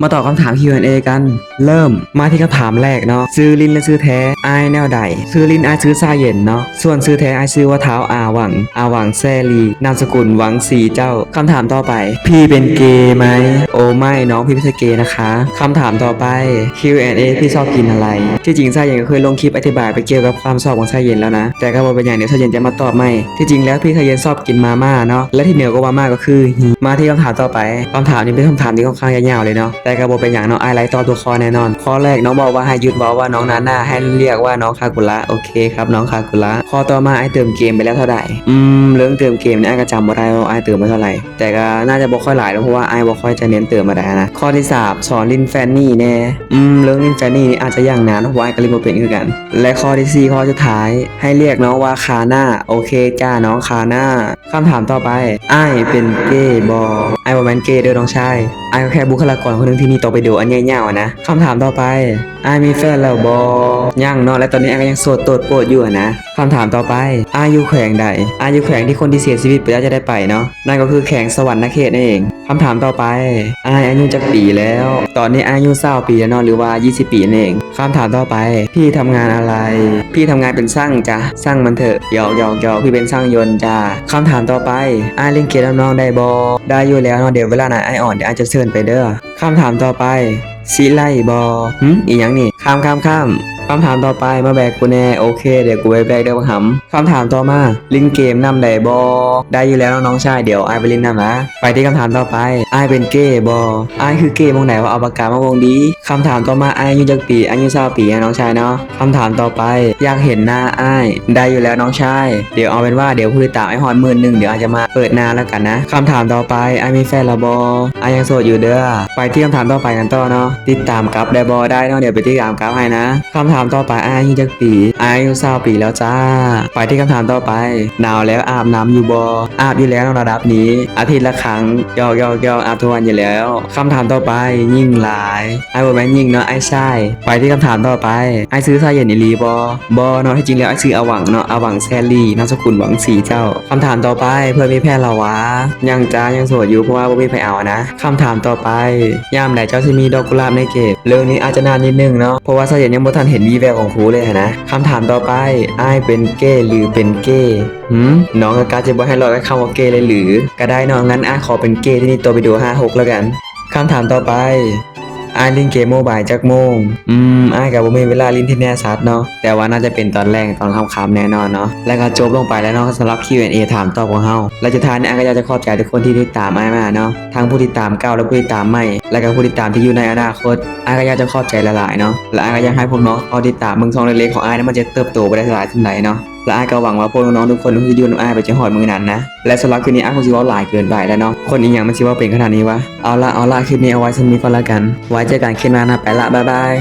มาตอบคำถาม Q&A กันเริ่มมาที่คำถามแรกเนาะซื้อลิ้นและซื้อแท้อายแนวใดซื้อลิ้นอายซื้อซาเย็นเนาะส่วนซื้อแท้อายซื้อว่าเท้าอาหวังแซลีนามสกุลหวังสีเจ้าคำถามต่อไปพี่เป็นเกย์ไหมโอ้ไม่น้องพี่ไม่ใช่เกย์นะคะคำถามต่อไป Q&A พี่ชอบกินอะไรที่จริงซาเย็นก็เคยลงคลิปอธิบายไปเกี่ยวกับความชอบของซาเย็นแล้วนะแต่ก็บอกเป็นอย่างเดียวซาเย็นจะมาตอบไม่ที่จริงแล้วพี่ซาเย็นชอบกินมาม่าเนาะและที่เหนือกว่ามาม่าก็คือหีมาที่คำถามต่อไปคำถามนี้เป็นคำถามที่ค่อนข้างยาวๆเลยเนาะแต่ก็บอกเป็นอย่างน้องไอไลท์ตอบตัวคอแน่นอนข้อแรกน้องบอกว่าให้หยุดบอกว่าน้องนาน่าให้เรียกว่าน้องคากุระโอเคครับน้องคากุระข้อต่อมาไอเติมเกมไปแล้วเท่าไหร่เรื่องเติมเกมเนี่ยไอก็จำบ่ได้ว่าไอเติมไปเท่าไหร่แต่ก็น่าจะบ่ค่อยหลายเพราะว่าไอบ่ค่อยจะเน้นเติมมาได้นะข้อที่3สอนลินแฟนนี่แน่เรื่องลินแฟนนี่อาจจะยังนานเพราะว่าไอก็เล่นบ่เป็นคือกันและข้อที่4ข้อสุดท้ายให้เรียกน้องว่าคาน่าโอเคจ้าน้องคาน่าคำถามต่อไปไอเป็นเกย์บอไอบ่แม่นเกย์เด้อน้องชายไอก็แค่บุคลากรคนหนึงที่มีต่อไปดูอันยาวๆนะคำถามต่อไปไอมีแฟนแล้วบยังเนาะและตอนนี้ไอก็ยังโสดโตดโปรดอยู่นะคำถามต่อไปอายุแขวงใดอายุแขวงที่คนที่เสียชีวิตไปแล้วจะได้ไปเนาะนั่นก็คือแขวงสวรรค์เขตนั่นเองคำถามต่อไปอายุจักปีแล้ว ตอนนี้อายุ20 ปีแล้วเนาะหรือว่า20 ปีนั่นเองคำถามต่อไปพี่ทำงานอะไร พี่ทำงานเป็นช่างจ้ะช่างมันเถอะหยอกพี่เป็นช่างยนต์จ้าคำถามต่อไปเล่นเกมน้องได้บอได้อยู่แล้วเนาะเดี๋ยวเวลาไหนไออ่อนเดี๋ยวไอจะเชิญไปเด้อคำถามต่อไปสิไลบออีหยังนี่ข้ามคำถามต่อไปมาแบกกูแน่โอเคเดี๋ยวกูไปแบกเด้อบังหำคำถามต่อมาลินเกมนำได้บอได้อยู่แล้วน้องชายเดี๋ยวไอไปลินนำนะไปที่คำถามต่อไปไอเป็นเกย์บอไอคือเกย์มองไหนว่าเอาปากกามาวงดีคำถามต่อมาไออายุจักปีอายุ20 ปีน้องชายเนาะคำถามต่อไปอยากเห็นหน้าไอได้อยู่แล้วน้องชายเดี๋ยวเอาเป็นว่าเดี๋ยวผู้ติดตามไอฮอน11,000เดี๋ยวไอจะมาเปิดหน้าแล้วกันนะคำถามต่อไปไอมีแฟนแล้วบอไอยังโสดอยู่เด้อไปที่คำถามต่อไปกันต่อเนาะติดตามกับได้บอได้เนาะเดี๋ยวไปติดตามกับให้นะคำถามต่อไปอายุจักปีอายุ20 ปีแล้วจ้าไปที่คำถามต่อไปหนาวแล้วอาบน้ำอยู่บออาบอยู่แล้วระดับนี้อาทิตย์ละครั้งยอกอาบทุกวันอยู่แล้วคำถามต่อไปยิ่งหลายไอ้บอแมนยิ่งเนาะไอ้ใช่ไปที่คำถามต่อไปไอ้ซื้อซาเย็นอีลีบอเนาะที่จริงแล้วไอ้ซื้ออาหวังเนาะอาหวังแซลลี่นามสกุลหวังสีเจ้าคำถามต่อไปเพื่อนมีแพทย์เหรอวะยังจ้ายังโสดอยู่เพราะว่าบ่มีใครเอานะคำถามต่อไปยามไหนเจ้าจะมีดอกกุหลาบในเก็บเรื่องนี้อาจจะนานนิดนึงเนาะเพราะว่าซาเย็นยังบ่ทันเห็นวีแววของครูเลยนะคำถามต่อไปไอ้เป็นเก้หรือเป็นเก้น้องกาจะบอกให้รอดกับคำว่าเก้เลยหรือก็ได้น้องงั้นไอ้ขอเป็นเก้ที่นี่ตัวไปดู56แล้วกันคำถามต่อไปไอ้เล่นเกมโมบายจักโมงไอ้กับผมมีเวลาเล่นที่แน่ชัดเนาะแต่ว่าน่าจะเป็นตอนแรกตอนค่ำๆแน่นอนเนาะแล้วก็จบลงไปแล้วเนาะสำหรับ Q&A ถามตอบของเฮาและสุดท้ายนี้ไอ้ก็อยากจะขอบใจทุกคนที่ติดตามไอ้มาเนาะทั้งผู้ติดตามเก่าและผู้ติดตามใหม่และก็ผู้ติดตามที่อยู่ในอนาคตไอ้ก็อยากจะขอบใจหลายๆเนาะและไอ้ก็อยากให้พวกน้องเขาติดตามมึงช่องเล็กๆของไอ้นั้นมันจะเติบโตไปได้หลายที่ไหนเนาะและไอ้ก็หวังว่าพวกน้องๆทุกคนที่อยู่ในไอ้ไปจะหอดมือนั้นนะและสำหรับคืนนี้ไอ้คงสิว่าหลายเกินไปแล้วเนาะคนอีหยังมันสิว่าเป็นขนาดนี้วะเอาละคลิปนี้เอาไว้สำหรับนี้ก็แล้วกันไว้เจอกันคลิปหน้านะไปละบ๊ายบาย